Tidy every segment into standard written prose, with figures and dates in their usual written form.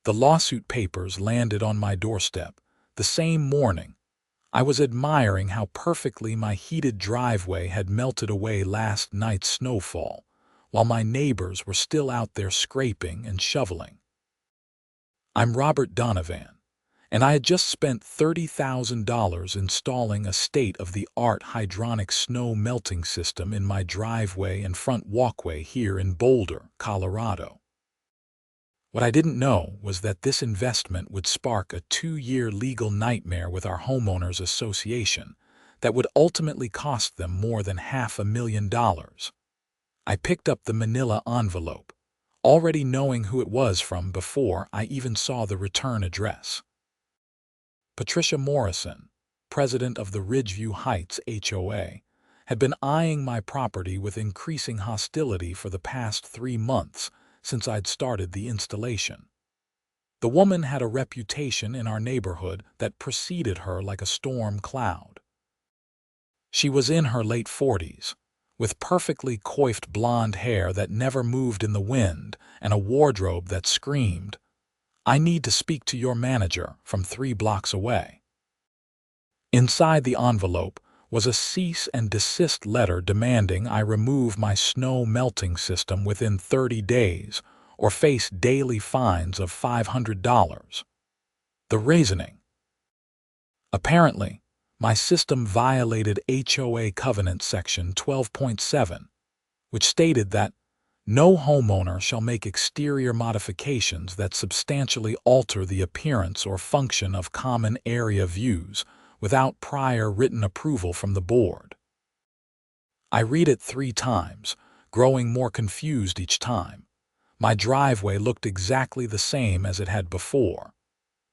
The lawsuit papers landed on my doorstep the same morning. I was admiring how perfectly my heated driveway had melted away last night's snowfall, while my neighbors were still out there scraping and shoveling. I'm Robert Donovan, and I had just spent $30,000 installing a state-of-the-art hydronic snow melting system in my driveway and front walkway here in Boulder, Colorado. What I didn't know was that this investment would spark a 2-year legal nightmare with our homeowners association that would ultimately cost them more than $500,000. I picked up the manila envelope, already knowing who it was from before I even saw the return address. Patricia Morrison, president of the Ridgeview Heights HOA, had been eyeing my property with increasing hostility for the past 3 months since I'd started the installation. The woman had a reputation in our neighborhood that preceded her like a storm cloud. She was in her late 40s, with perfectly coiffed blonde hair that never moved in the wind and a wardrobe that screamed, "I need to speak to your manager," from 3 blocks away. Inside the envelope was a cease and desist letter demanding I remove my snow melting system within 30 days or face daily fines of $500. The reasoning: apparently, my system violated HOA Covenant Section 12.7, which stated that no homeowner shall make exterior modifications that substantially alter the appearance or function of common area views without prior written approval from the board. I read it 3 times, growing more confused each time. My driveway looked exactly the same as it had before.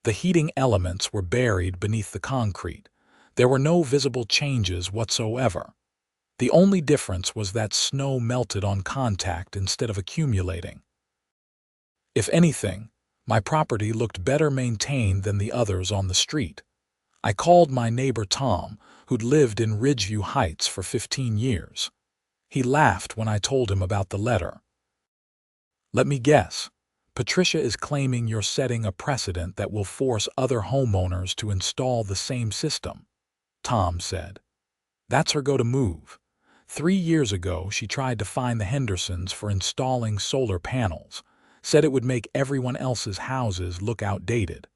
The heating elements were buried beneath the concrete. There were no visible changes whatsoever. The only difference was that snow melted on contact instead of accumulating. If anything, my property looked better maintained than the others on the street. I called my neighbor Tom, who'd lived in Ridgeview Heights for 15 years. He laughed when I told him about the letter. "Let me guess. Patricia is claiming you're setting a precedent that will force other homeowners to install the same system," Tom said. "That's her go-to-move. 3 years ago, she tried to fine the Hendersons for installing solar panels, said it would make everyone else's houses look outdated.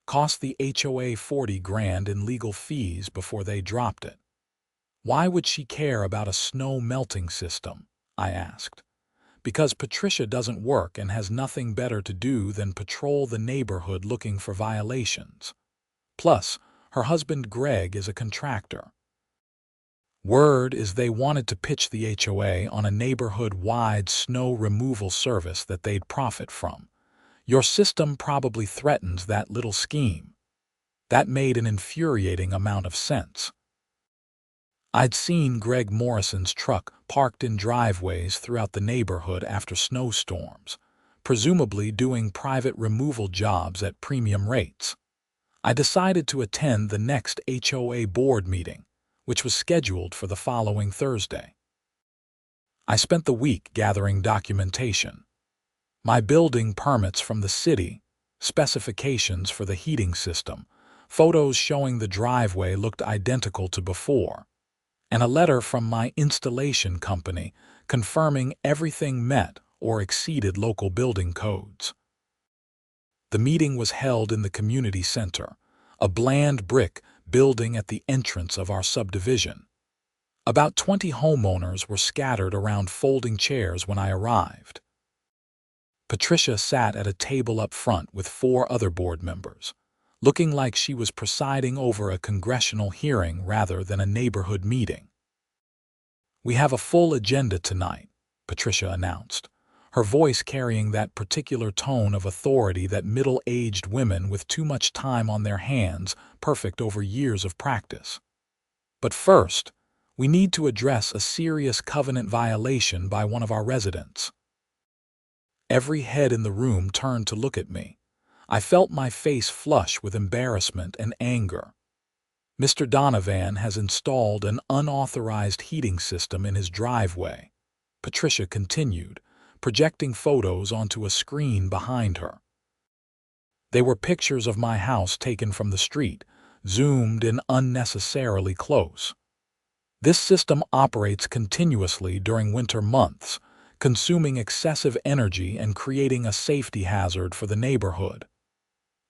Cost the HOA 40 grand in legal fees before they dropped it. Why would she care about a snow melting system?" I asked. "Because Patricia doesn't work and has nothing better to do than patrol the neighborhood looking for violations. Plus, her husband Greg is a contractor. Word is they wanted to pitch the HOA on a neighborhood-wide snow removal service that they'd profit from. Your system probably threatens that little scheme." That made an infuriating amount of sense. I'd seen Greg Morrison's truck parked in driveways throughout the neighborhood after snowstorms, presumably doing private removal jobs at premium rates. I decided to attend the next HOA board meeting, which was scheduled for the following Thursday. I spent the week gathering documentation. My building permits from the city, specifications for the heating system, photos showing the driveway looked identical to before, and a letter from my installation company confirming everything met or exceeded local building codes. The meeting was held in the community center, a bland brick building at the entrance of our subdivision. About 20 homeowners were scattered around folding chairs when I arrived. Patricia sat at a table up front with 4 other board members, looking like she was presiding over a congressional hearing rather than a neighborhood meeting. "We have a full agenda tonight," Patricia announced, her voice carrying that particular tone of authority that middle-aged women with too much time on their hands perfect over years of practice. "But first, we need to address a serious covenant violation by one of our residents." Every head in the room turned to look at me. I felt my face flush with embarrassment and anger. "Mr. Donovan has installed an unauthorized heating system in his driveway," Patricia continued, projecting photos onto a screen behind her. They were pictures of my house taken from the street, zoomed in unnecessarily close. This system operates continuously during winter months, consuming excessive energy and creating a safety hazard for the neighborhood.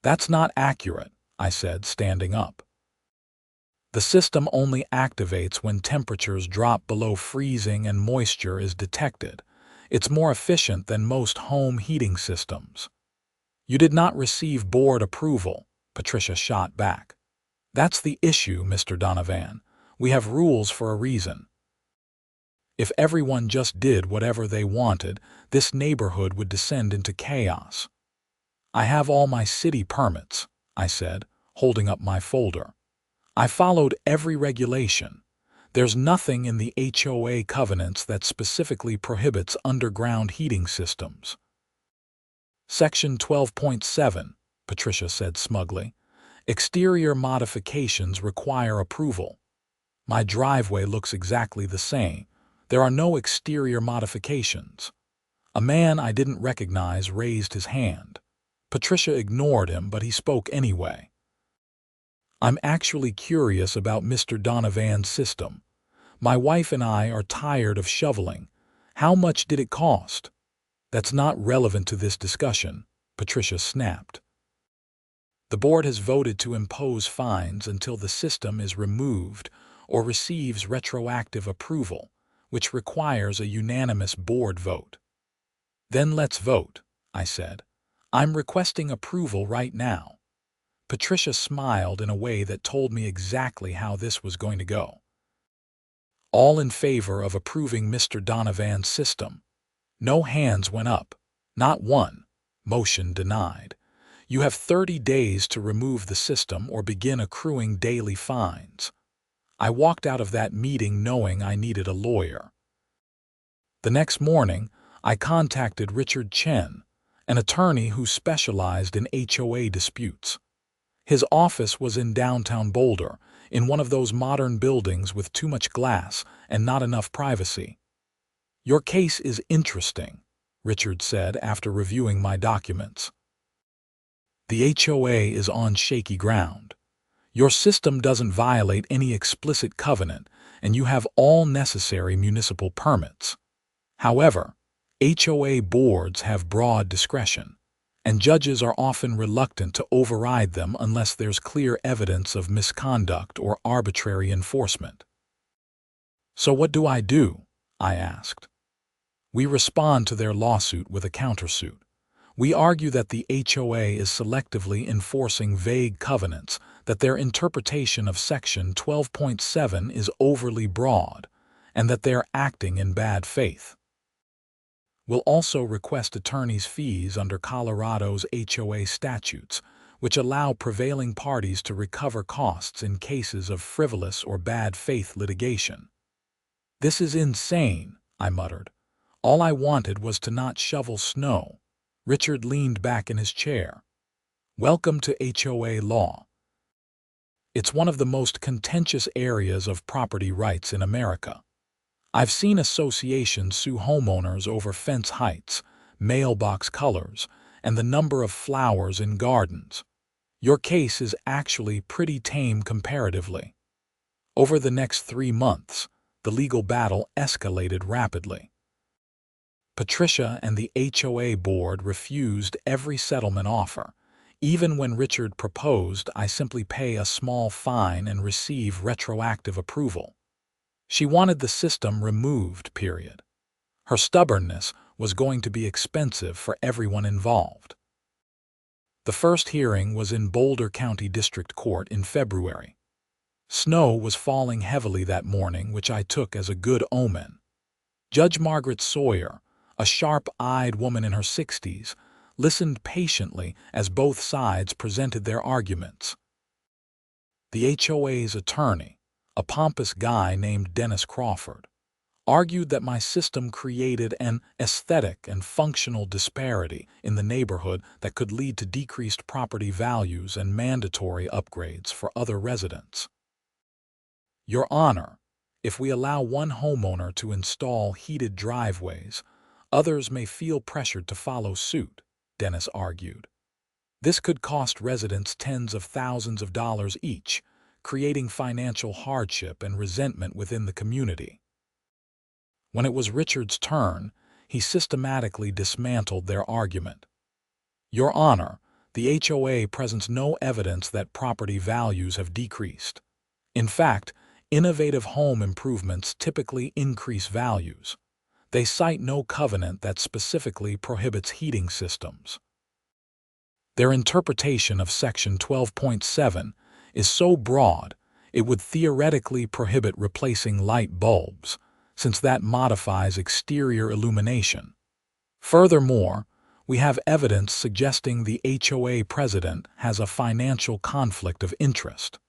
That's not accurate, I said, standing up. The system only activates when temperatures drop below freezing and moisture is detected. It's more efficient than most home heating systems. You did not receive board approval, Patricia shot back. That's the issue, Mr. Donovan. We have rules for a reason. If everyone just did whatever they wanted, this neighborhood would descend into chaos. I have all my city permits, I said, holding up my folder. I followed every regulation. There's nothing in the HOA covenants that specifically prohibits underground heating systems. Section 12.7, Patricia said smugly. Exterior modifications require approval. My driveway looks exactly the same. There are no exterior modifications. A man I didn't recognize raised his hand. Patricia ignored him, but he spoke anyway. I'm actually curious about Mr. Donovan's system. My wife and I are tired of shoveling. How much did it cost? That's not relevant to this discussion, Patricia snapped. The board has voted to impose fines until the system is removed or receives retroactive approval, which requires a unanimous board vote. Then let's vote, I said. I'm requesting approval right now. Patricia smiled in a way that told me exactly how this was going to go. All in favor of approving Mr. Donovan's system. No hands went up. Not one. Motion denied. You have 30 days to remove the system or begin accruing daily fines. I walked out of that meeting knowing I needed a lawyer. The next morning, I contacted Richard Chen, an attorney who specialized in HOA disputes. His office was in downtown Boulder, in one of those modern buildings with too much glass and not enough privacy. Your case is interesting, Richard said after reviewing my documents. The HOA is on shaky ground. Your system doesn't violate any explicit covenant, and you have all necessary municipal permits. However, HOA boards have broad discretion, and judges are often reluctant to override them unless there's clear evidence of misconduct or arbitrary enforcement. So what do? I asked. We respond to their lawsuit with a countersuit. We argue that the HOA is selectively enforcing vague covenants, that their interpretation of Section 12.7 is overly broad, and that they're acting in bad faith. We'll also request attorney's fees under Colorado's HOA statutes, which allow prevailing parties to recover costs in cases of frivolous or bad faith litigation. This is insane, I muttered. All I wanted was to not shovel snow. Richard leaned back in his chair. Welcome to HOA law. It's one of the most contentious areas of property rights in America. I've seen associations sue homeowners over fence heights, mailbox colors, and the number of flowers in gardens. Your case is actually pretty tame comparatively. Over the next 3 months, the legal battle escalated rapidly. Patricia and the HOA board refused every settlement offer. Even when Richard proposed I simply pay a small fine and receive retroactive approval. She wanted the system removed, period. Her stubbornness was going to be expensive for everyone involved. The first hearing was in Boulder County District Court in February. Snow was falling heavily that morning, which I took as a good omen. Judge Margaret Sawyer, a sharp-eyed woman in her 60s, listened patiently as both sides presented their arguments. The HOA's attorney, a pompous guy named Dennis Crawford, argued that my system created an aesthetic and functional disparity in the neighborhood that could lead to decreased property values and mandatory upgrades for other residents. Your Honor, if we allow one homeowner to install heated driveways, others may feel pressured to follow suit, Dennis argued. This could cost residents tens of thousands of dollars each, creating financial hardship and resentment within the community. When it was Richard's turn, he systematically dismantled their argument. Your Honor, the HOA presents no evidence that property values have decreased. In fact, innovative home improvements typically increase values. They cite no covenant that specifically prohibits heating systems. Their interpretation of Section 12.7 is so broad, it would theoretically prohibit replacing light bulbs, since that modifies exterior illumination. Furthermore, we have evidence suggesting the HOA president has a financial conflict of interest.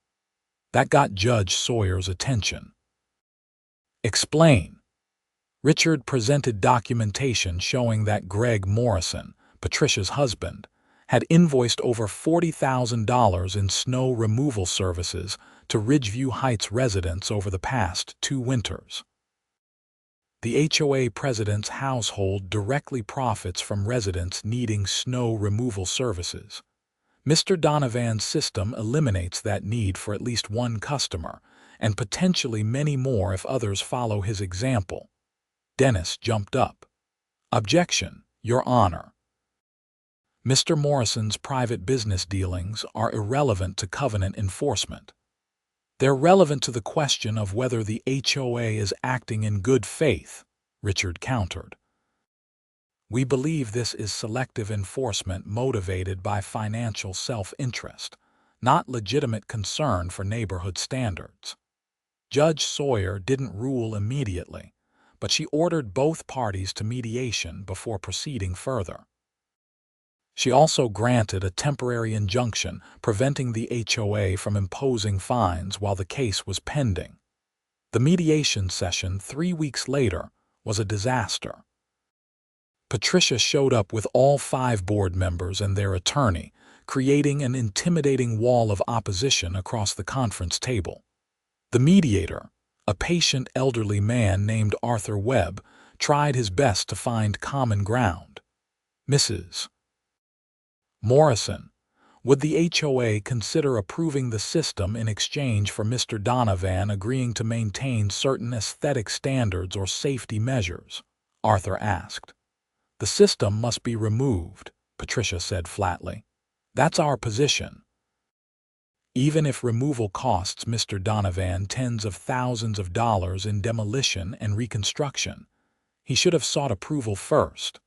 That got Judge Sawyer's attention. Explain. Richard presented documentation showing that Greg Morrison, Patricia's husband, had invoiced over $40,000 in snow removal services to Ridgeview Heights residents over the past 2 winters. The HOA president's household directly profits from residents needing snow removal services. Mr. Donovan's system eliminates that need for at least one customer, and potentially many more if others follow his example. Dennis jumped up. Objection, Your Honor. Mr. Morrison's private business dealings are irrelevant to covenant enforcement. They're relevant to the question of whether the HOA is acting in good faith, Richard countered. We believe this is selective enforcement motivated by financial self-interest, not legitimate concern for neighborhood standards. Judge Sawyer didn't rule immediately, but she ordered both parties to mediation before proceeding further. She also granted a temporary injunction preventing the HOA from imposing fines while the case was pending. The mediation session 3 weeks later was a disaster. Patricia showed up with all 5 board members and their attorney, creating an intimidating wall of opposition across the conference table. The mediator, a patient elderly man named Arthur Webb, tried his best to find common ground. Mrs. Morrison, would the HOA consider approving the system in exchange for Mr. Donovan agreeing to maintain certain aesthetic standards or safety measures? Arthur asked. The system must be removed, Patricia said flatly. That's our position. Even if removal costs Mr. Donovan tens of thousands of dollars in demolition and reconstruction, he should have sought approval first.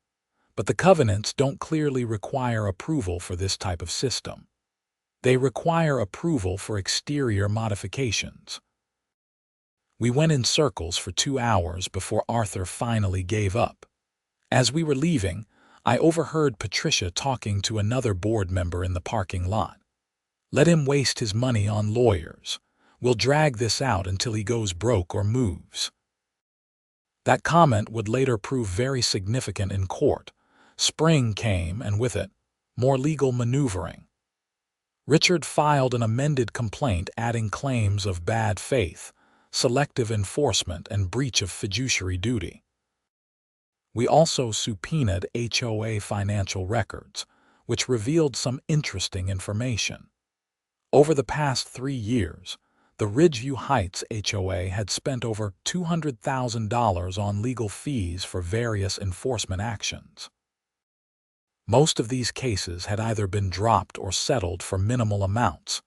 But the covenants don't clearly require approval for this type of system. They require approval for exterior modifications. We went in circles for 2 hours before Arthur finally gave up. As we were leaving, I overheard Patricia talking to another board member in the parking lot. Let him waste his money on lawyers. We'll drag this out until he goes broke or moves. That comment would later prove very significant in court. Spring came, and with it, more legal maneuvering. Richard filed an amended complaint adding claims of bad faith, selective enforcement, and breach of fiduciary duty. We also subpoenaed HOA financial records, which revealed some interesting information. Over the past 3 years, the Ridgeview Heights HOA had spent over $200,000 on legal fees for various enforcement actions. Most of these cases had either been dropped or settled for minimal amounts,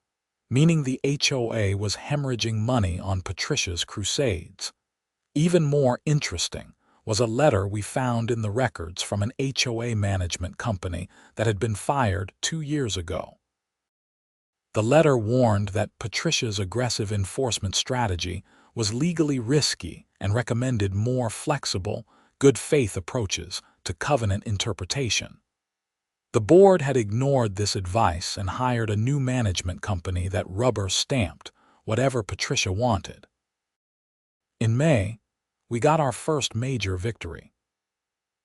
meaning the HOA was hemorrhaging money on Patricia's crusades. Even more interesting was a letter we found in the records from an HOA management company that had been fired 2 years ago. The letter warned that Patricia's aggressive enforcement strategy was legally risky and recommended more flexible, good-faith approaches to covenant interpretation. The board had ignored this advice and hired a new management company that rubber-stamped whatever Patricia wanted. In May, we got our first major victory.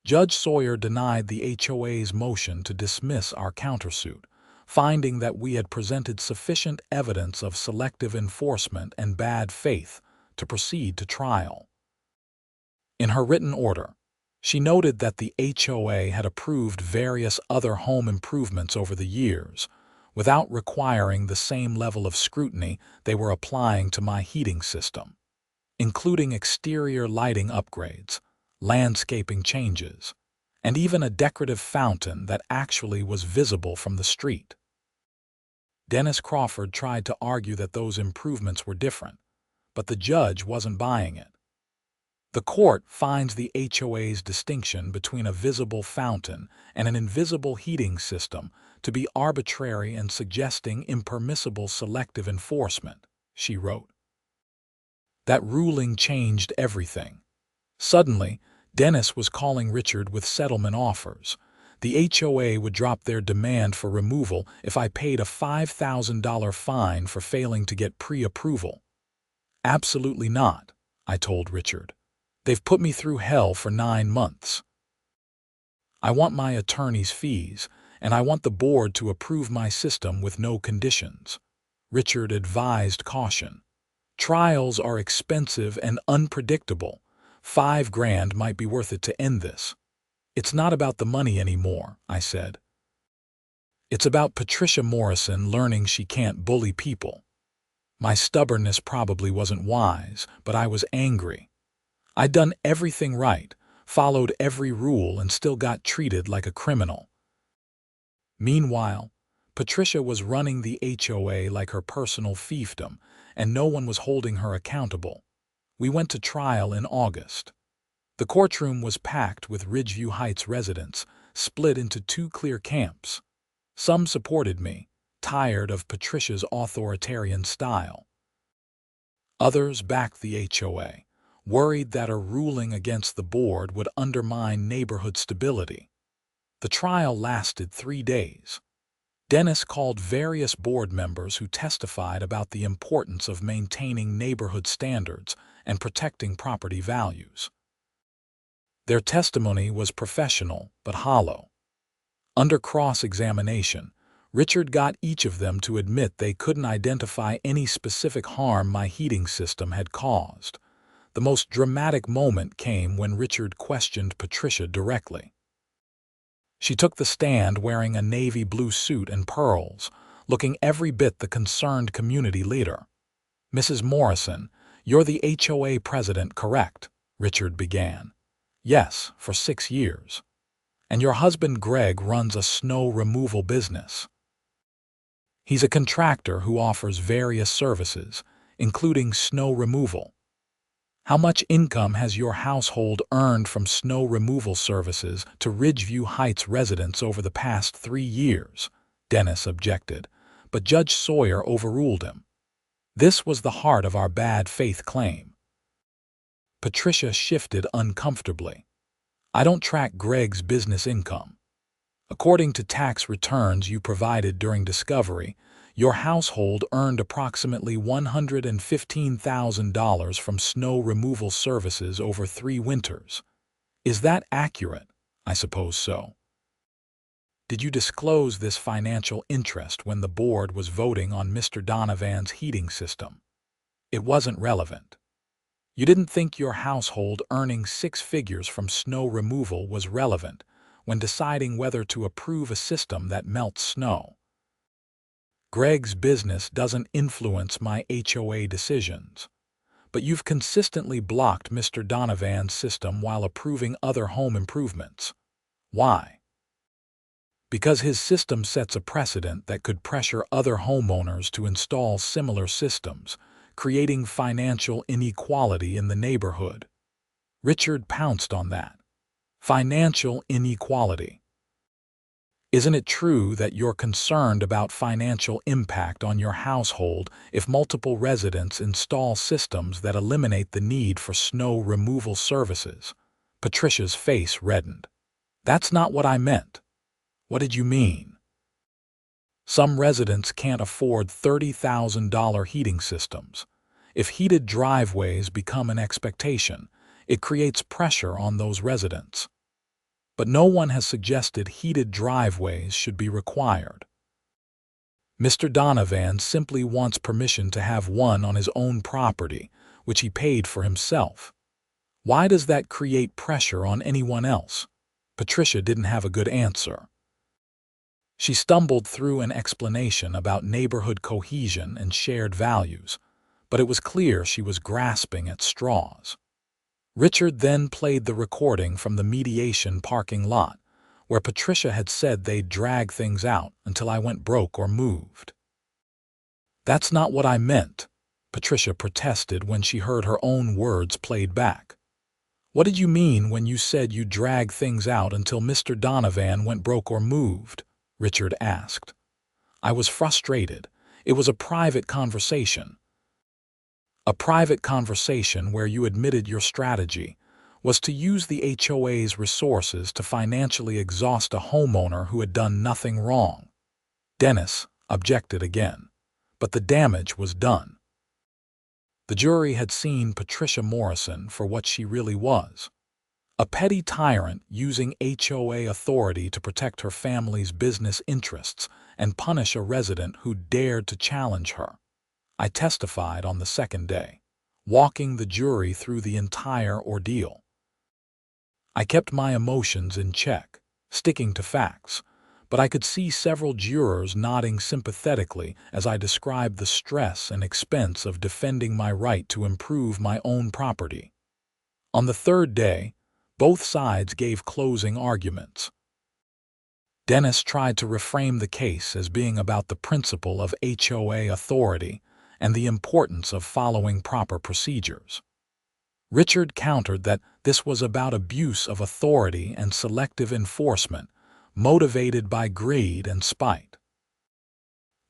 Judge Sawyer denied the HOA's motion to dismiss our countersuit, finding that we had presented sufficient evidence of selective enforcement and bad faith to proceed to trial. In her written order, She noted that the HOA had approved various other home improvements over the years, without requiring the same level of scrutiny they were applying to my heating system, including exterior lighting upgrades, landscaping changes, and even a decorative fountain that actually was visible from the street. Dennis Crawford tried to argue that those improvements were different, but the judge wasn't buying it. The court finds the HOA's distinction between a visible fountain and an invisible heating system to be arbitrary and suggesting impermissible selective enforcement, she wrote. That ruling changed everything. Suddenly, Dennis was calling Richard with settlement offers. The HOA would drop their demand for removal if I paid a $5,000 fine for failing to get pre-approval. Absolutely not, I told Richard. They've put me through hell for 9 months. I want my attorney's fees, and I want the board to approve my system with no conditions. Richard advised caution. Trials are expensive and unpredictable. $5,000 might be worth it to end this. It's not about the money anymore, I said. It's about Patricia Morrison learning she can't bully people. My stubbornness probably wasn't wise, but I was angry. I'd done everything right, followed every rule, and still got treated like a criminal. Meanwhile, Patricia was running the HOA like her personal fiefdom, and no one was holding her accountable. We went to trial in August. The courtroom was packed with Ridgeview Heights residents, split into 2 clear camps. Some supported me, tired of Patricia's authoritarian style. Others backed the HOA, worried that a ruling against the board would undermine neighborhood stability. The trial lasted 3 days. Dennis called various board members who testified about the importance of maintaining neighborhood standards and protecting property values. Their testimony was professional but hollow. Under cross-examination, Richard got each of them to admit they couldn't identify any specific harm my heating system had caused. The most dramatic moment came when Richard questioned Patricia directly. She took the stand wearing a navy blue suit and pearls, looking every bit the concerned community leader. "Mrs. Morrison, you're the HOA president, correct?" Richard began. "Yes, for 6 years. And your husband Greg runs a snow removal business. He's a contractor who offers various services, including snow removal. How much income has your household earned from snow removal services to Ridgeview Heights residents over the past 3 years? Dennis objected, but Judge Sawyer overruled him. This was the heart of our bad faith claim. Patricia shifted uncomfortably. "I don't track Greg's business income. According to tax returns you provided during discovery, your household earned approximately $115,000 from snow removal services over 3 winters. Is that accurate?" "I suppose so." "Did you disclose this financial interest when the board was voting on Mr. Donovan's heating system?" "It wasn't relevant." "You didn't think your household earning 6 figures from snow removal was relevant when deciding whether to approve a system that melts snow?" "Greg's business doesn't influence my HOA decisions, but you've consistently blocked Mr. Donovan's system while approving other home improvements. Why?" "Because his system sets a precedent that could pressure other homeowners to install similar systems, creating financial inequality in the neighborhood." Richard pounced on that. Financial inequality. "Isn't it true that you're concerned about financial impact on your household if multiple residents install systems that eliminate the need for snow removal services?" Patricia's face reddened. "That's not what I meant." "What did you mean?" "Some residents can't afford $30,000 heating systems. If heated driveways become an expectation, it creates pressure on those residents. But no one has suggested heated driveways should be required. Mr. Donovan simply wants permission to have one on his own property, which he paid for himself. Why does that create pressure on anyone else? Patricia didn't have a good answer. She stumbled through an explanation about neighborhood cohesion and shared values, but it was clear she was grasping at straws. Richard then played the recording from the mediation parking lot, where Patricia had said they'd drag things out until I went broke or moved. "That's not what I meant," Patricia protested when she heard her own words played back. "What did you mean when you said you'd drag things out until Mr. Donovan went broke or moved?" Richard asked. I was frustrated. It was a private conversation. A private conversation where you admitted your strategy was to use the HOA's resources to financially exhaust a homeowner who had done nothing wrong. Dennis objected again, but the damage was done. The jury had seen Patricia Morrison for what she really was: a petty tyrant using HOA authority to protect her family's business interests and punish a resident who dared to challenge her. I testified on the second day, walking the jury through the entire ordeal. I kept my emotions in check, sticking to facts, but I could see several jurors nodding sympathetically as I described the stress and expense of defending my right to improve my own property. On the third day, both sides gave closing arguments. Dennis tried to reframe the case as being about the principle of HOA authority and the importance of following proper procedures. Richard countered that this was about abuse of authority and selective enforcement, motivated by greed and spite.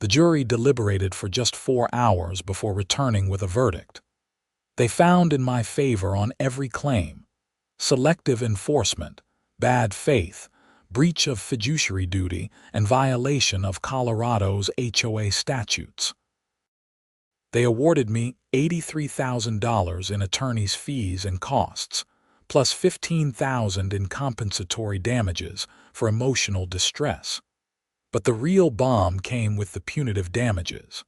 The jury deliberated for just 4 hours before returning with a verdict. They found in my favor on every claim: selective enforcement, bad faith, breach of fiduciary duty, and violation of Colorado's HOA statutes. They awarded me $83,000 in attorney's fees and costs, plus $15,000 in compensatory damages for emotional distress. But the real bomb came with the punitive damages.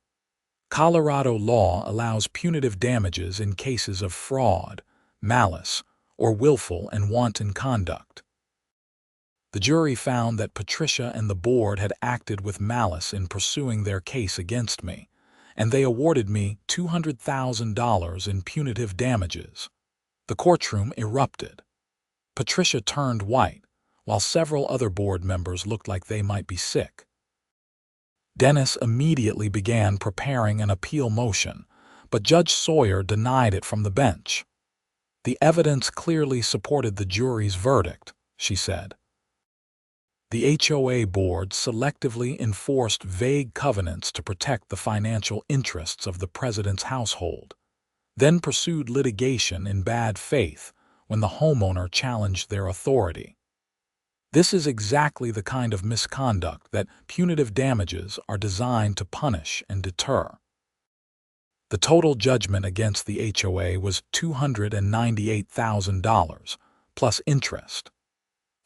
Colorado law allows punitive damages in cases of fraud, malice, or willful and wanton conduct. The jury found that Patricia and the board had acted with malice in pursuing their case against me, and they awarded me $200,000 in punitive damages. The courtroom erupted. Patricia turned white, while several other board members looked like they might be sick. Dennis immediately began preparing an appeal motion, but Judge Sawyer denied it from the bench. "The evidence clearly supported the jury's verdict," she said. The HOA board selectively enforced vague covenants to protect the financial interests of the president's household, then pursued litigation in bad faith when the homeowner challenged their authority. This is exactly the kind of misconduct that punitive damages are designed to punish and deter. The total judgment against the HOA was $298,000, plus interest.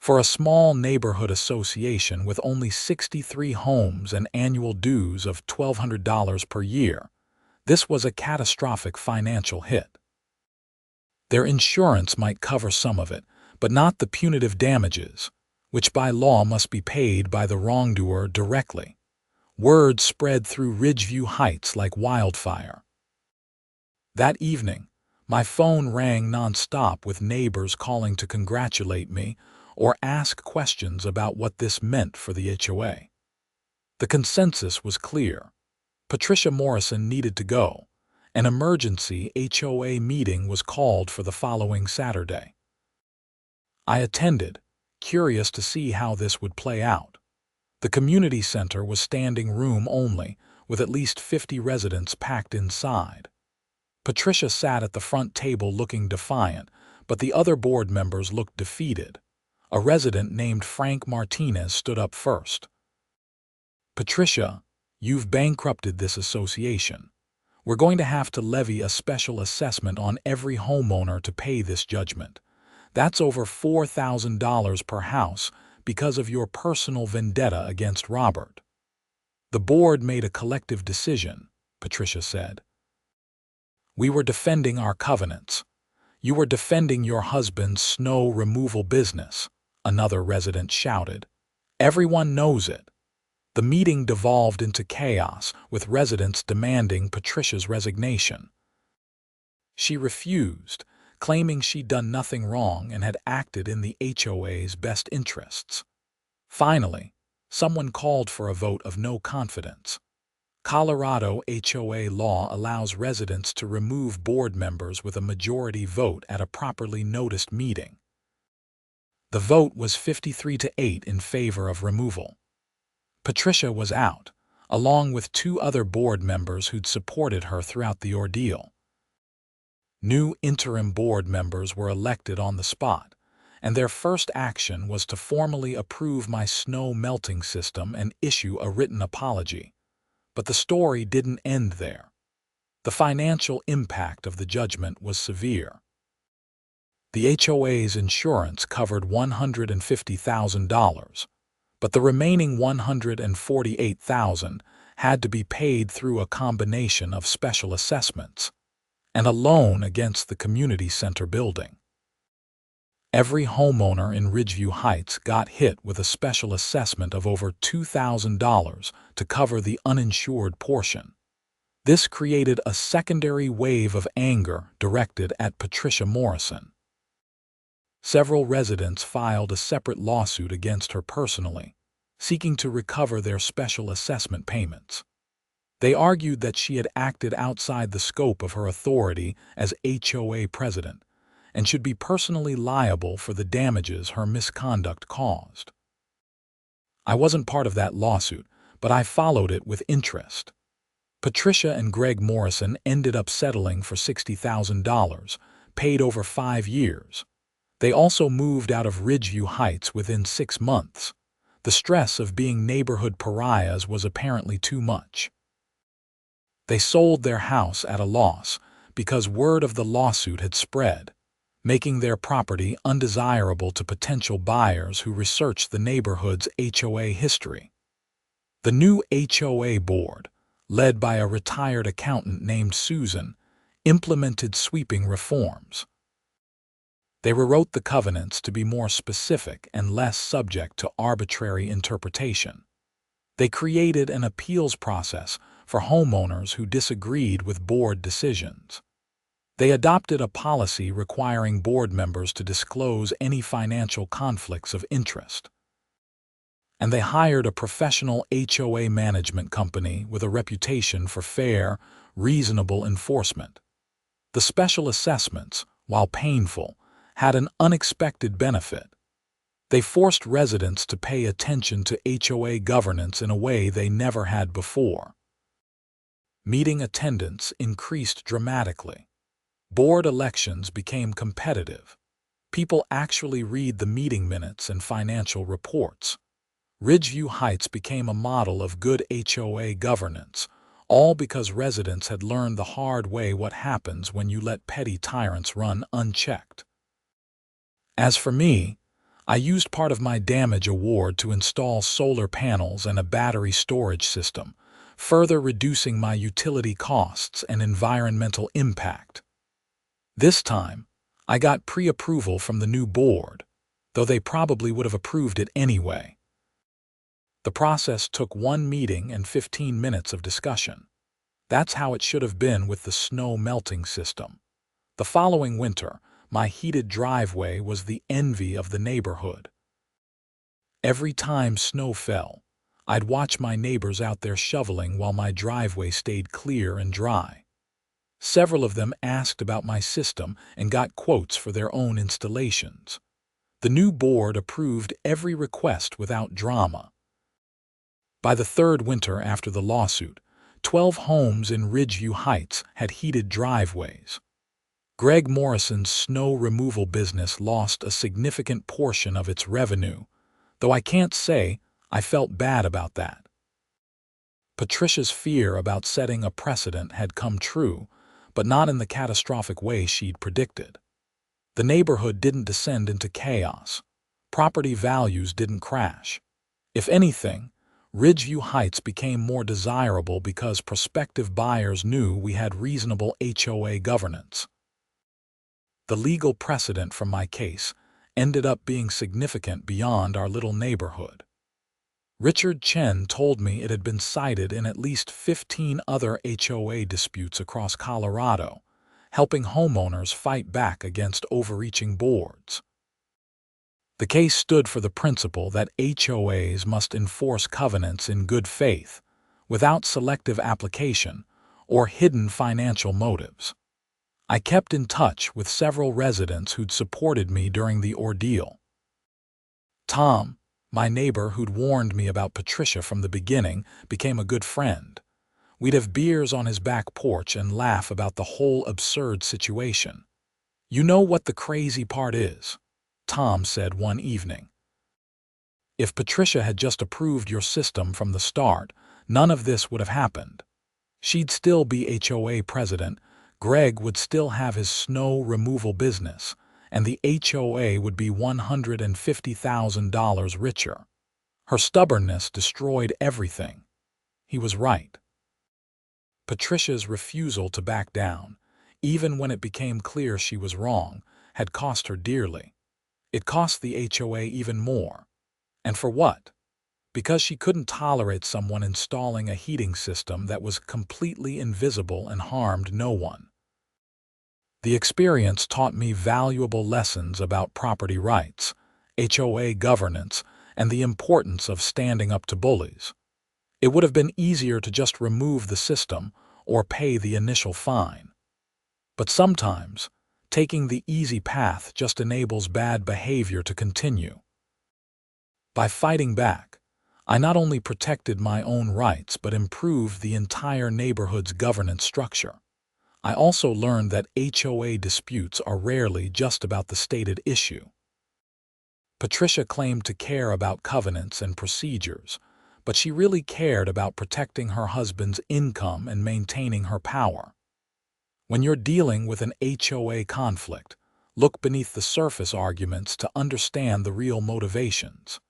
For a small neighborhood association with only 63 homes and annual dues of $1,200 per year, this was a catastrophic financial hit. Their insurance might cover some of it, but not the punitive damages, which by law must be paid by the wrongdoer directly. Word spread through Ridgeview Heights like wildfire. That evening, my phone rang nonstop with neighbors calling to congratulate me or ask questions about what this meant for the HOA. The consensus was clear. Patricia Morrison needed to go. An emergency HOA meeting was called for the following Saturday. I attended, curious to see how this would play out. The community center was standing room only, with at least 50 residents packed inside. Patricia sat at the front table looking defiant, but the other board members looked defeated. A resident named Frank Martinez stood up first. "Patricia, you've bankrupted this association. We're going to have to levy a special assessment on every homeowner to pay this judgment. That's over $4,000 per house because of your personal vendetta against Robert." "The board made a collective decision," Patricia said. "We were defending our covenants. "You were defending your husband's snow removal business," another resident shouted. "Everyone knows it." The meeting devolved into chaos, with residents demanding Patricia's resignation. She refused, claiming she'd done nothing wrong and had acted in the HOA's best interests. Finally, someone called for a vote of no confidence. Colorado HOA law allows residents to remove board members with a majority vote at a properly noticed meeting. The vote was 53-8 in favor of removal. Patricia was out, along with 2 other board members who'd supported her throughout the ordeal. New interim board members were elected on the spot, and their first action was to formally approve my snow melting system and issue a written apology. But the story didn't end there. The financial impact of the judgment was severe. The HOA's insurance covered $150,000, but the remaining $148,000 had to be paid through a combination of special assessments and a loan against the community center building. Every homeowner in Ridgeview Heights got hit with a special assessment of over $2,000 to cover the uninsured portion. This created a secondary wave of anger directed at Patricia Morrison. Several residents filed a separate lawsuit against her personally, seeking to recover their special assessment payments. They argued that she had acted outside the scope of her authority as HOA president and should be personally liable for the damages her misconduct caused. I wasn't part of that lawsuit, but I followed it with interest. Patricia and Greg Morrison ended up settling for $60,000, paid over 5 years. They also moved out of Ridgeview Heights within 6 months. The stress of being neighborhood pariahs was apparently too much. They sold their house at a loss because word of the lawsuit had spread, making their property undesirable to potential buyers who researched the neighborhood's HOA history. The new HOA board, led by a retired accountant named Susan, implemented sweeping reforms. They rewrote the covenants to be more specific and less subject to arbitrary interpretation. They created an appeals process for homeowners who disagreed with board decisions. They adopted a policy requiring board members to disclose any financial conflicts of interest. And they hired a professional HOA management company with a reputation for fair, reasonable enforcement. The special assessments, while painful, had an unexpected benefit. They forced residents to pay attention to HOA governance in a way they never had before. Meeting attendance increased dramatically. Board elections became competitive. People actually read the meeting minutes and financial reports. Ridgeview Heights became a model of good HOA governance, all because residents had learned the hard way what happens when you let petty tyrants run unchecked. As for me, I used part of my damage award to install solar panels and a battery storage system, further reducing my utility costs and environmental impact. This time, I got pre-approval from the new board, though they probably would have approved it anyway. The process took 1 meeting and 15 minutes of discussion. That's how it should have been with the snow melting system. The following winter, my heated driveway was the envy of the neighborhood. Every time snow fell, I'd watch my neighbors out there shoveling while my driveway stayed clear and dry. Several of them asked about my system and got quotes for their own installations. The new board approved every request without drama. By the 3rd winter after the lawsuit, 12 homes in Ridgeview Heights had heated driveways. Greg Morrison's snow removal business lost a significant portion of its revenue, though I can't say I felt bad about that. Patricia's fear about setting a precedent had come true, but not in the catastrophic way she'd predicted. The neighborhood didn't descend into chaos. Property values didn't crash. If anything, Ridgeview Heights became more desirable because prospective buyers knew we had reasonable HOA governance. The legal precedent from my case ended up being significant beyond our little neighborhood. Richard Chen told me it had been cited in at least 15 other HOA disputes across Colorado, helping homeowners fight back against overreaching boards. The case stood for the principle that HOAs must enforce covenants in good faith, without selective application or hidden financial motives. I kept in touch with several residents who'd supported me during the ordeal. Tom, my neighbor who'd warned me about Patricia from the beginning, became a good friend. We'd have beers on his back porch and laugh about the whole absurd situation. "You know what the crazy part is?" Tom said one evening. "If Patricia had just approved your system from the start, none of this would have happened. She'd still be HOA president, Greg would still have his snow removal business, and the HOA would be $150,000 richer. Her stubbornness destroyed everything." He was right. Patricia's refusal to back down, even when it became clear she was wrong, had cost her dearly. It cost the HOA even more. And for what? Because she couldn't tolerate someone installing a heating system that was completely invisible and harmed no one. The experience taught me valuable lessons about property rights, HOA governance, and the importance of standing up to bullies. It would have been easier to just remove the system or pay the initial fine. But sometimes, taking the easy path just enables bad behavior to continue. By fighting back, I not only protected my own rights but improved the entire neighborhood's governance structure. I also learned that HOA disputes are rarely just about the stated issue. Patricia claimed to care about covenants and procedures, but she really cared about protecting her husband's income and maintaining her power. When you're dealing with an HOA conflict, look beneath the surface arguments to understand the real motivations.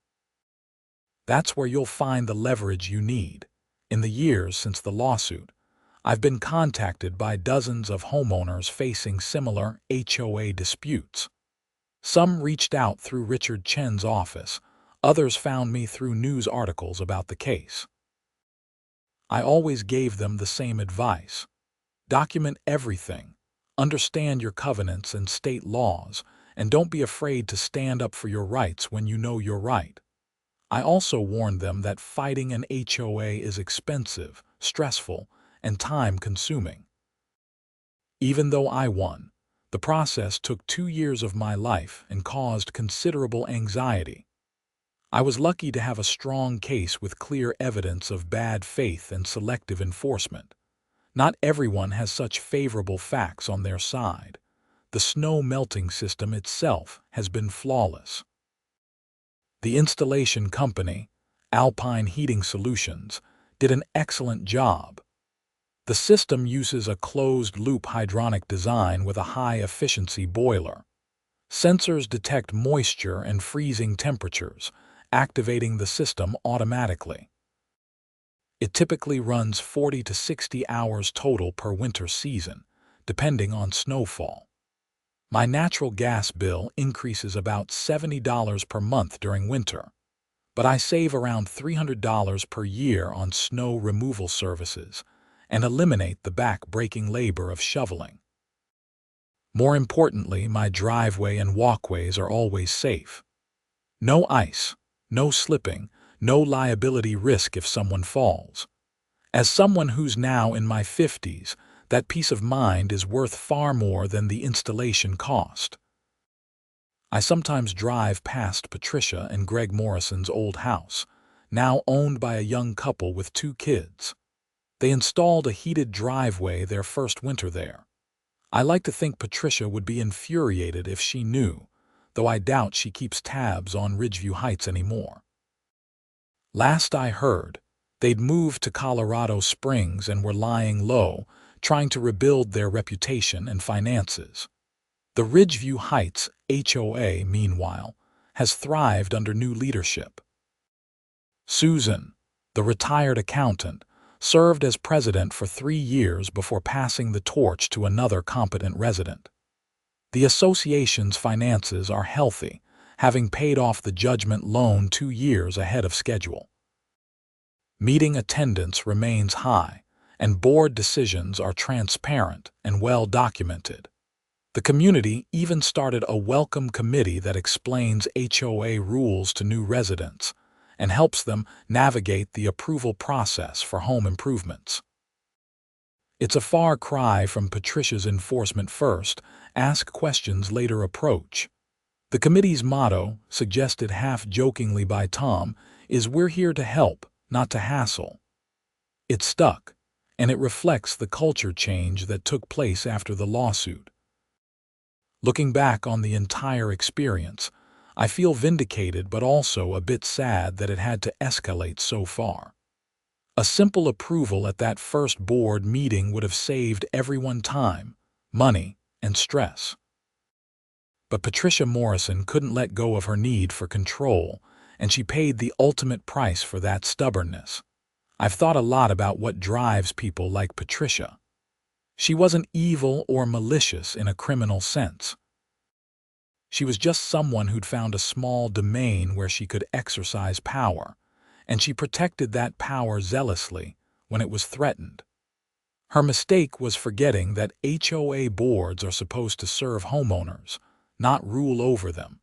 That's where you'll find the leverage you need. In the years since the lawsuit, I've been contacted by dozens of homeowners facing similar HOA disputes. Some reached out through Richard Chen's office, others found me through news articles about the case. I always gave them the same advice. Document everything, understand your covenants and state laws, and don't be afraid to stand up for your rights when you know you're right. I also warned them that fighting an HOA is expensive, stressful, and time-consuming. Even though I won, the process took 2 years of my life and caused considerable anxiety. I was lucky to have a strong case with clear evidence of bad faith and selective enforcement. Not everyone has such favorable facts on their side. The snow melting system itself has been flawless. The installation company, Alpine Heating Solutions, did an excellent job. The system uses a closed-loop hydronic design with a high-efficiency boiler. Sensors detect moisture and freezing temperatures, activating the system automatically. It typically runs 40 to 60 hours total per winter season, depending on snowfall. My natural gas bill increases about $70 per month during winter, but I save around $300 per year on snow removal services and eliminate the back-breaking labor of shoveling. More importantly, my driveway and walkways are always safe. No ice, no slipping, no liability risk if someone falls. As someone who's now in my 50s, that peace of mind is worth far more than the installation cost. I sometimes drive past Patricia and Greg Morrison's old house, now owned by a young couple with 2 kids. They installed a heated driveway their first winter there. I like to think Patricia would be infuriated if she knew, though I doubt she keeps tabs on Ridgeview Heights anymore. Last I heard, they'd moved to Colorado Springs and were lying low, trying to rebuild their reputation and finances. The Ridgeview Heights HOA, meanwhile, has thrived under new leadership. Susan, the retired accountant, served as president for 3 years before passing the torch to another competent resident. The association's finances are healthy, having paid off the judgment loan 2 years ahead of schedule. Meeting attendance remains high, and board decisions are transparent and well documented. The community even started a welcome committee that explains HOA rules to new residents and helps them navigate the approval process for home improvements. It's a far cry from Patricia's enforcement first, ask questions later approach. The committee's motto, suggested half-jokingly by Tom, is "We're here to help, not to hassle." It stuck, and it reflects the culture change that took place after the lawsuit. Looking back on the entire experience, I feel vindicated but also a bit sad that it had to escalate so far. A simple approval at that first board meeting would have saved everyone time, money, and stress. But Patricia Morrison couldn't let go of her need for control, and she paid the ultimate price for that stubbornness. I've thought a lot about what drives people like Patricia. She wasn't evil or malicious in a criminal sense. She was just someone who'd found a small domain where she could exercise power, and she protected that power zealously when it was threatened. Her mistake was forgetting that HOA boards are supposed to serve homeowners, not rule over them.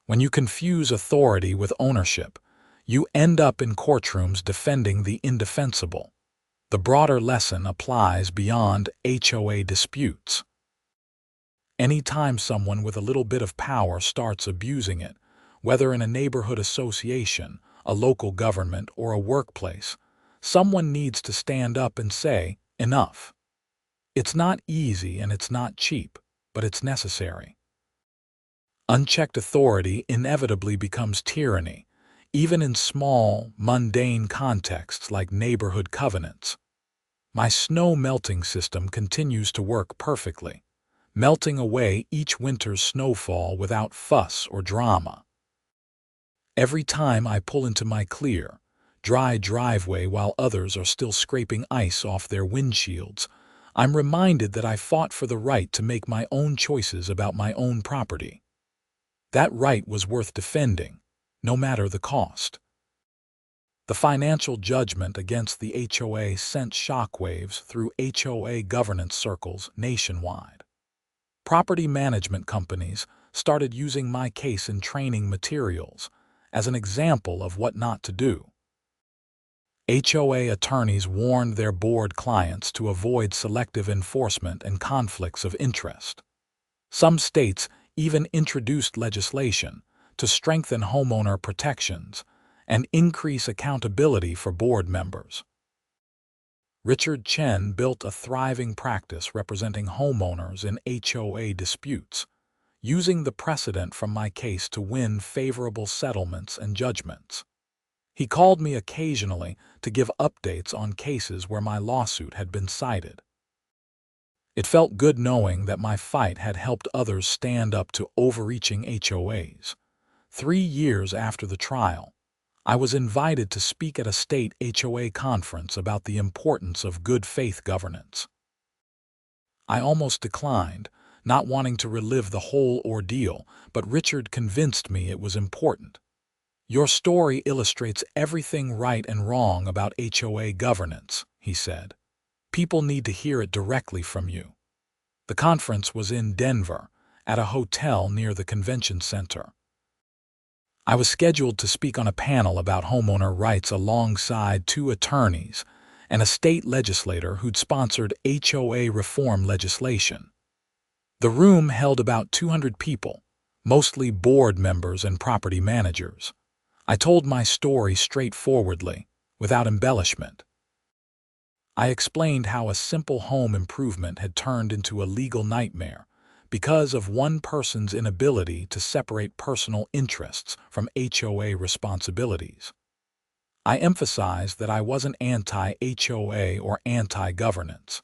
When you confuse authority with ownership, you end up in courtrooms defending the indefensible. The broader lesson applies beyond HOA disputes. Anytime someone with a little bit of power starts abusing it, whether in a neighborhood association, a local government, or a workplace, someone needs to stand up and say, "Enough." It's not easy and it's not cheap, but it's necessary. Unchecked authority inevitably becomes tyranny, even in small, mundane contexts like neighborhood covenants. My snow melting system continues to work perfectly, melting away each winter's snowfall without fuss or drama. Every time I pull into my clear, dry driveway while others are still scraping ice off their windshields, I'm reminded that I fought for the right to make my own choices about my own property. That right was worth defending, no matter the cost. The financial judgment against the HOA sent shockwaves through HOA governance circles nationwide. Property management companies started using my case in training materials as an example of what not to do. HOA attorneys warned their board clients to avoid selective enforcement and conflicts of interest. Some states even introduced legislation to strengthen homeowner protections and increase accountability for board members. Richard Chen built a thriving practice representing homeowners in HOA disputes, using the precedent from my case to win favorable settlements and judgments. He called me occasionally to give updates on cases where my lawsuit had been cited. It felt good knowing that my fight had helped others stand up to overreaching HOAs. 3 years after the trial, I was invited to speak at a state HOA conference about the importance of good faith governance. I almost declined, not wanting to relive the whole ordeal, but Richard convinced me it was important. "Your story illustrates everything right and wrong about HOA governance," he said. "People need to hear it directly from you." The conference was in Denver, at a hotel near the convention center. I was scheduled to speak on a panel about homeowner rights alongside 2 attorneys and a state legislator who'd sponsored HOA reform legislation. The room held about 200 people, mostly board members and property managers. I told my story straightforwardly, without embellishment. I explained how a simple home improvement had turned into a legal nightmare because of one person's inability to separate personal interests from HOA responsibilities. I emphasized that I wasn't anti-HOA or anti-governance.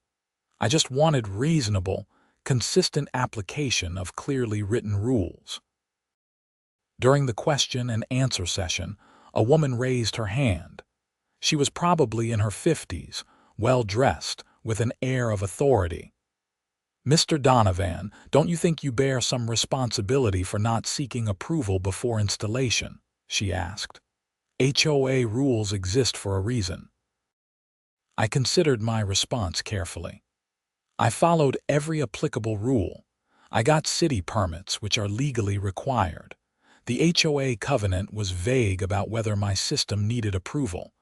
I just wanted reasonable, consistent application of clearly written rules. During the question and answer session, a woman raised her hand. She was probably in her 50s, well-dressed, with an air of authority. Mr. Donovan, don't you think you bear some responsibility for not seeking approval before installation? She asked. HOA rules exist for a reason. I considered my response carefully. I followed every applicable rule. I got city permits, which are legally required. The HOA covenant was vague about whether my system needed approval.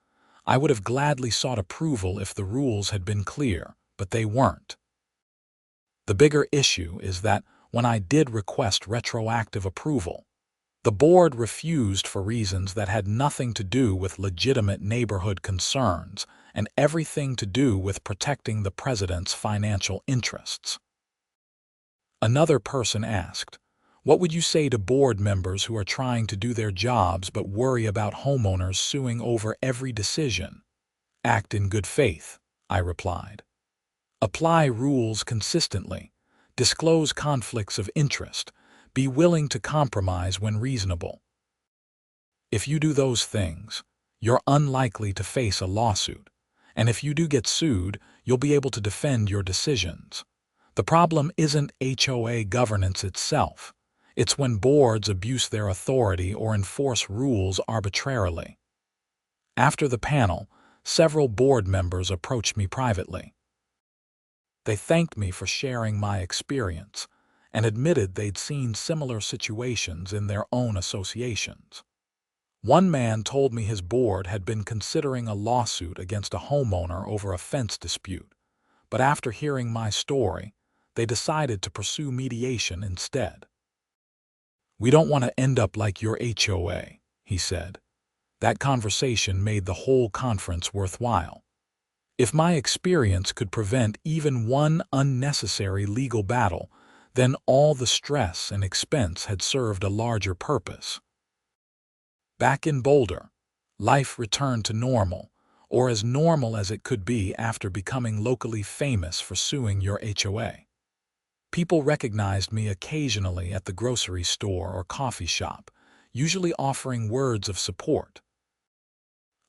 I would have gladly sought approval if the rules had been clear, but they weren't. The bigger issue is that when I did request retroactive approval, the board refused for reasons that had nothing to do with legitimate neighborhood concerns and everything to do with protecting the president's financial interests. Another person asked, "What would you say to board members who are trying to do their jobs but worry about homeowners suing over every decision?" "Act in good faith," I replied. "Apply rules consistently. Disclose conflicts of interest. Be willing to compromise when reasonable. If you do those things, you're unlikely to face a lawsuit. And if you do get sued, you'll be able to defend your decisions. The problem isn't HOA governance itself. It's when boards abuse their authority or enforce rules arbitrarily." After the panel, several board members approached me privately. They thanked me for sharing my experience and admitted they'd seen similar situations in their own associations. One man told me his board had been considering a lawsuit against a homeowner over a fence dispute, but after hearing my story, they decided to pursue mediation instead. "We don't want to end up like your HOA," he said. That conversation made the whole conference worthwhile. If my experience could prevent even one unnecessary legal battle, then all the stress and expense had served a larger purpose. Back in Boulder, life returned to normal, or as normal as it could be after becoming locally famous for suing your HOA. People recognized me occasionally at the grocery store or coffee shop, usually offering words of support.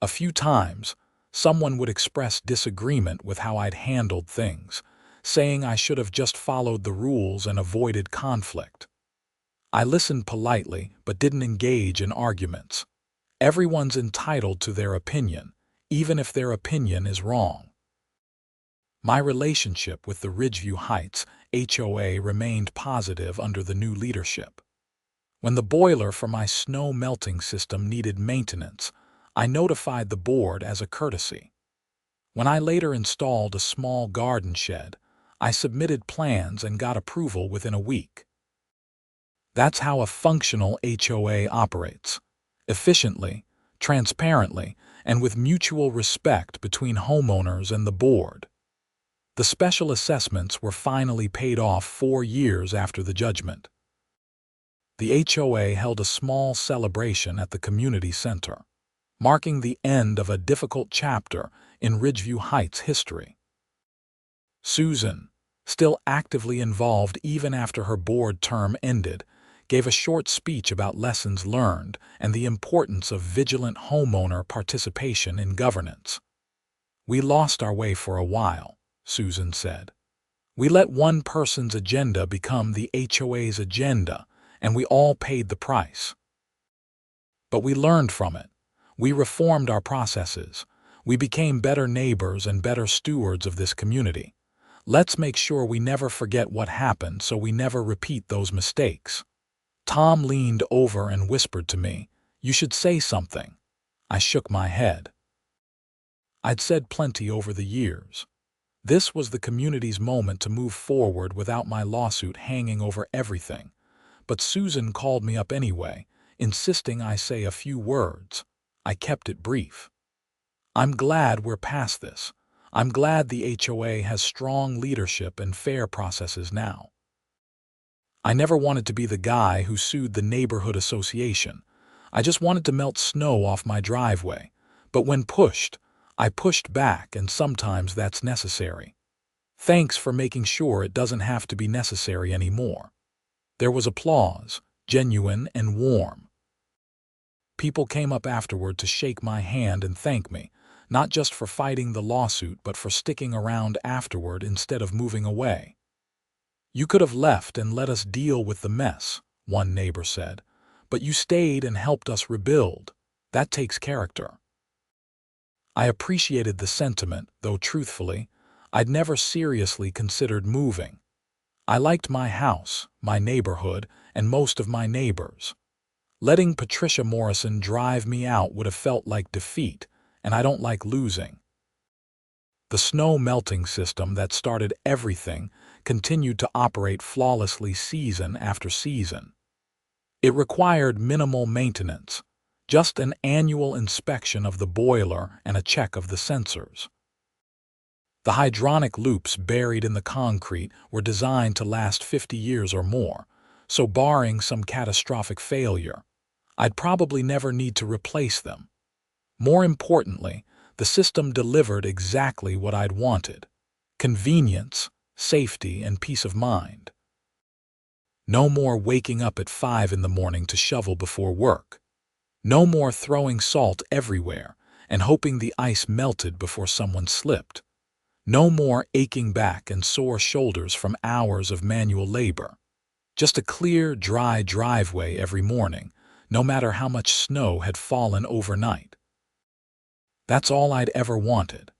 A few times, someone would express disagreement with how I'd handled things, saying I should have just followed the rules and avoided conflict. I listened politely but didn't engage in arguments. Everyone's entitled to their opinion, even if their opinion is wrong. My relationship with the Ridgeview Heights HOA remained positive under the new leadership. When the boiler for my snow melting system needed maintenance, I notified the board as a courtesy. When I later installed a small garden shed, I submitted plans and got approval within a week. That's how a functional HOA operates: efficiently, transparently, and with mutual respect between homeowners and the board. The special assessments were finally paid off 4 years after the judgment. The HOA held a small celebration at the community center, marking the end of a difficult chapter in Ridgeview Heights history. Susan, still actively involved even after her board term ended, gave a short speech about lessons learned and the importance of vigilant homeowner participation in governance. "We lost our way for a while," Susan said. "We let one person's agenda become the HOA's agenda, and we all paid the price. But we learned from it. We reformed our processes. We became better neighbors and better stewards of this community. Let's make sure we never forget what happened so we never repeat those mistakes." Tom leaned over and whispered to me, "You should say something." I shook my head. I'd said plenty over the years. This was the community's moment to move forward without my lawsuit hanging over everything. But Susan called me up anyway, insisting I say a few words. I kept it brief. "I'm glad we're past this. I'm glad the HOA has strong leadership and fair processes now. I never wanted to be the guy who sued the neighborhood association. I just wanted to melt snow off my driveway. But when pushed, I pushed back, and sometimes that's necessary. Thanks for making sure it doesn't have to be necessary anymore." There was applause, genuine and warm. People came up afterward to shake my hand and thank me, not just for fighting the lawsuit but for sticking around afterward instead of moving away. "You could have left and let us deal with the mess," one neighbor said, "but you stayed and helped us rebuild. That takes character." I appreciated the sentiment, though truthfully, I'd never seriously considered moving. I liked my house, my neighborhood, and most of my neighbors. Letting Patricia Morrison drive me out would have felt like defeat, and I don't like losing. The snow melting system that started everything continued to operate flawlessly season after season. It required minimal maintenance, just an annual inspection of the boiler and a check of the sensors. The hydronic loops buried in the concrete were designed to last 50 years or more, so barring some catastrophic failure, I'd probably never need to replace them. More importantly, the system delivered exactly what I'd wanted: convenience, safety, and peace of mind. No more waking up at 5 in the morning to shovel before work. No more throwing salt everywhere and hoping the ice melted before someone slipped. No more aching back and sore shoulders from hours of manual labor. Just a clear, dry driveway every morning, no matter how much snow had fallen overnight. That's all I'd ever wanted.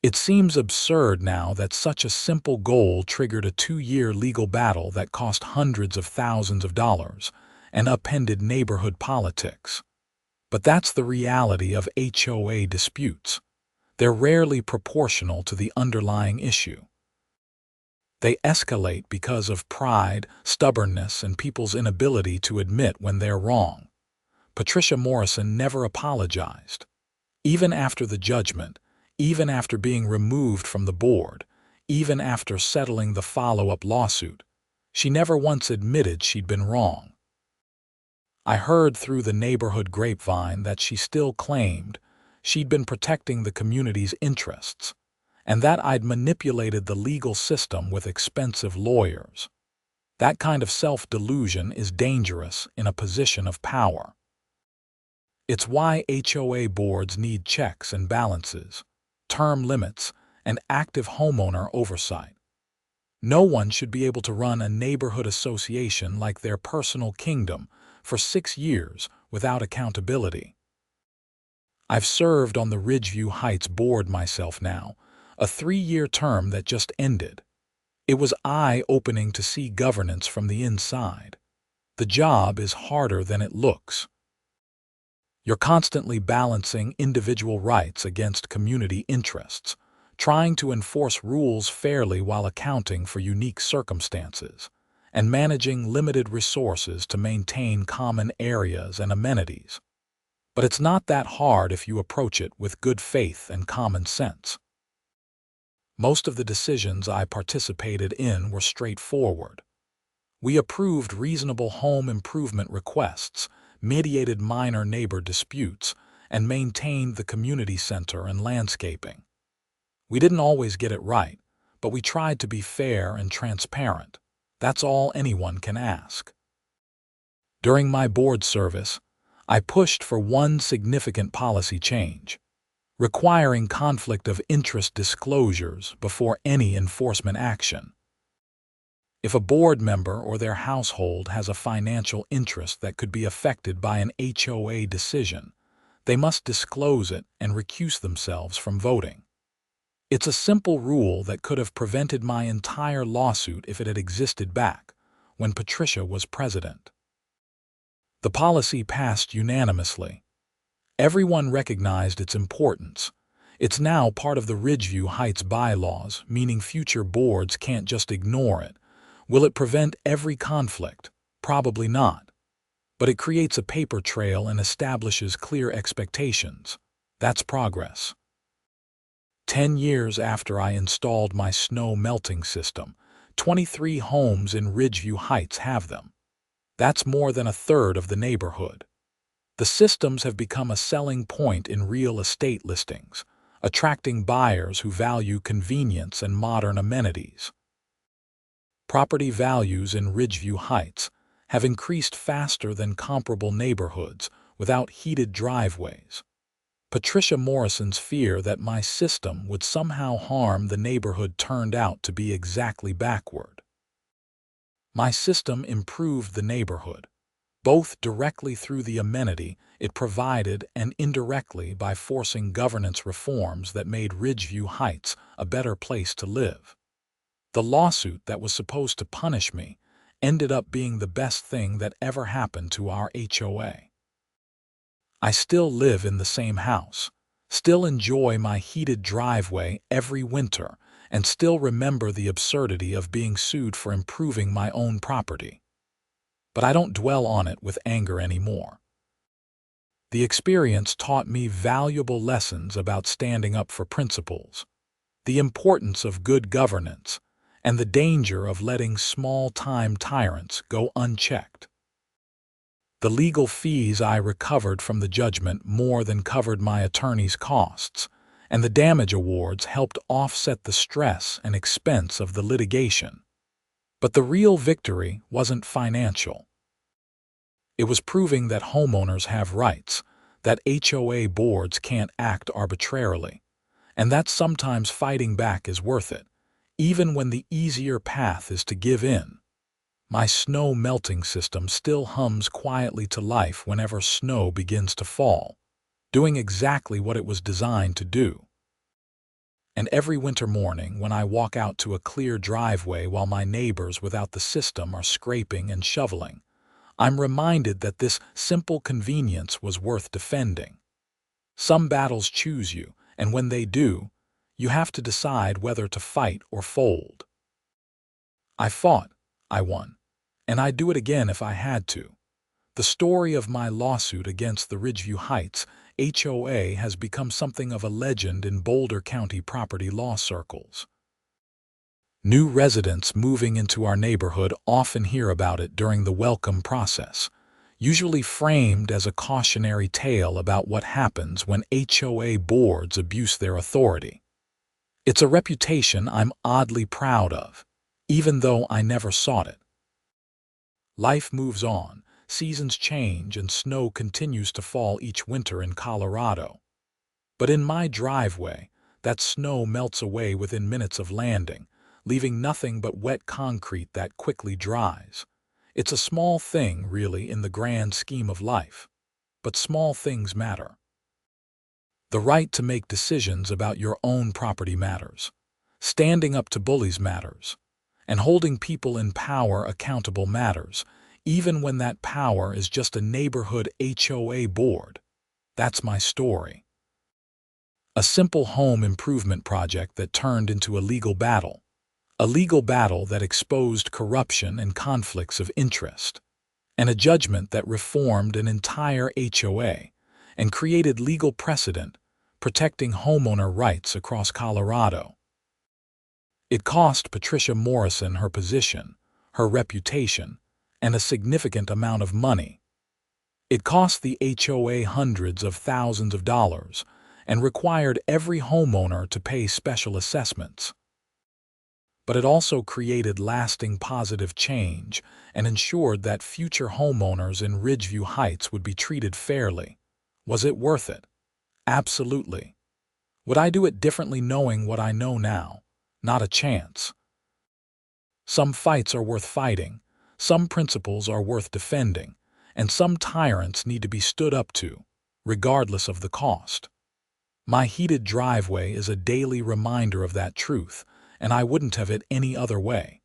It seems absurd now that such a simple goal triggered a 2-year legal battle that cost hundreds of thousands of dollars and upended neighborhood politics. But that's the reality of HOA disputes. They're rarely proportional to the underlying issue. They escalate because of pride, stubbornness, and people's inability to admit when they're wrong. Patricia Morrison never apologized. Even after the judgment, even after being removed from the board, even after settling the follow-up lawsuit, she never once admitted she'd been wrong. I heard through the neighborhood grapevine that she still claimed she'd been protecting the community's interests, and that I'd manipulated the legal system with expensive lawyers. That kind of self-delusion is dangerous in a position of power. It's why HOA boards need checks and balances, term limits, and active homeowner oversight. No one should be able to run a neighborhood association like their personal kingdom for 6 years without accountability. I've served on the Ridgeview Heights board myself now, a 3-year term that just ended. It was eye-opening to see governance from the inside. The job is harder than it looks. You're constantly balancing individual rights against community interests, trying to enforce rules fairly while accounting for unique circumstances, and managing limited resources to maintain common areas and amenities. But it's not that hard if you approach it with good faith and common sense. Most of the decisions I participated in were straightforward. We approved reasonable home improvement requests, mediated minor neighbor disputes, and maintained the community center and landscaping. We didn't always get it right, but we tried to be fair and transparent. That's all anyone can ask. During my board service, I pushed for one significant policy change, requiring conflict of interest disclosures before any enforcement action. If a board member or their household has a financial interest that could be affected by an HOA decision, they must disclose it and recuse themselves from voting. It's a simple rule that could have prevented my entire lawsuit if it had existed back when Patricia was president. The policy passed unanimously. Everyone recognized its importance. It's now part of the Ridgeview Heights bylaws, meaning future boards can't just ignore it. Will it prevent every conflict? Probably not. But it creates a paper trail and establishes clear expectations. That's progress. 10 years after I installed my snow melting system, 23 homes in Ridgeview Heights have them. That's more than a third of the neighborhood. The systems have become a selling point in real estate listings, attracting buyers who value convenience and modern amenities. Property values in Ridgeview Heights have increased faster than comparable neighborhoods without heated driveways. Patricia Morrison's fear that my system would somehow harm the neighborhood turned out to be exactly backward. My system improved the neighborhood, both directly through the amenity it provided and indirectly by forcing governance reforms that made Ridgeview Heights a better place to live. The lawsuit that was supposed to punish me ended up being the best thing that ever happened to our HOA. I still live in the same house, still enjoy my heated driveway every winter, and still remember the absurdity of being sued for improving my own property. But I don't dwell on it with anger anymore. The experience taught me valuable lessons about standing up for principles, the importance of good governance, and the danger of letting small-time tyrants go unchecked. The legal fees I recovered from the judgment more than covered my attorney's costs, and the damage awards helped offset the stress and expense of the litigation. But the real victory wasn't financial. It was proving that homeowners have rights, that HOA boards can't act arbitrarily, and that sometimes fighting back is worth it, even when the easier path is to give in. My snow melting system still hums quietly to life whenever snow begins to fall, doing exactly what it was designed to do. And every winter morning when I walk out to a clear driveway while my neighbors without the system are scraping and shoveling, I'm reminded that this simple convenience was worth defending. Some battles choose you, and when they do, you have to decide whether to fight or fold. I fought, I won, and I'd do it again if I had to. The story of my lawsuit against the Ridgeview Heights HOA has become something of a legend in Boulder County property law circles. New residents moving into our neighborhood often hear about it during the welcome process, usually framed as a cautionary tale about what happens when HOA boards abuse their authority. It's a reputation I'm oddly proud of, even though I never sought it. Life moves on, seasons change, and snow continues to fall each winter in Colorado. But in my driveway, that snow melts away within minutes of landing, leaving nothing but wet concrete that quickly dries. It's a small thing, really, in the grand scheme of life. But small things matter. The right to make decisions about your own property matters. Standing up to bullies matters. And holding people in power accountable matters, even when that power is just a neighborhood HOA board. That's my story. A simple home improvement project that turned into a legal battle. A legal battle that exposed corruption and conflicts of interest. And a judgment that reformed an entire HOA and created legal precedent, protecting homeowner rights across Colorado. It cost Patricia Morrison her position, her reputation, and a significant amount of money. It cost the HOA hundreds of thousands of dollars and required every homeowner to pay special assessments. But it also created lasting positive change and ensured that future homeowners in Ridgeview Heights would be treated fairly. Was it worth it? Absolutely. Would I do it differently knowing what I know now? Not a chance. Some fights are worth fighting, some principles are worth defending, and some tyrants need to be stood up to, regardless of the cost. My heated driveway is a daily reminder of that truth, and I wouldn't have it any other way.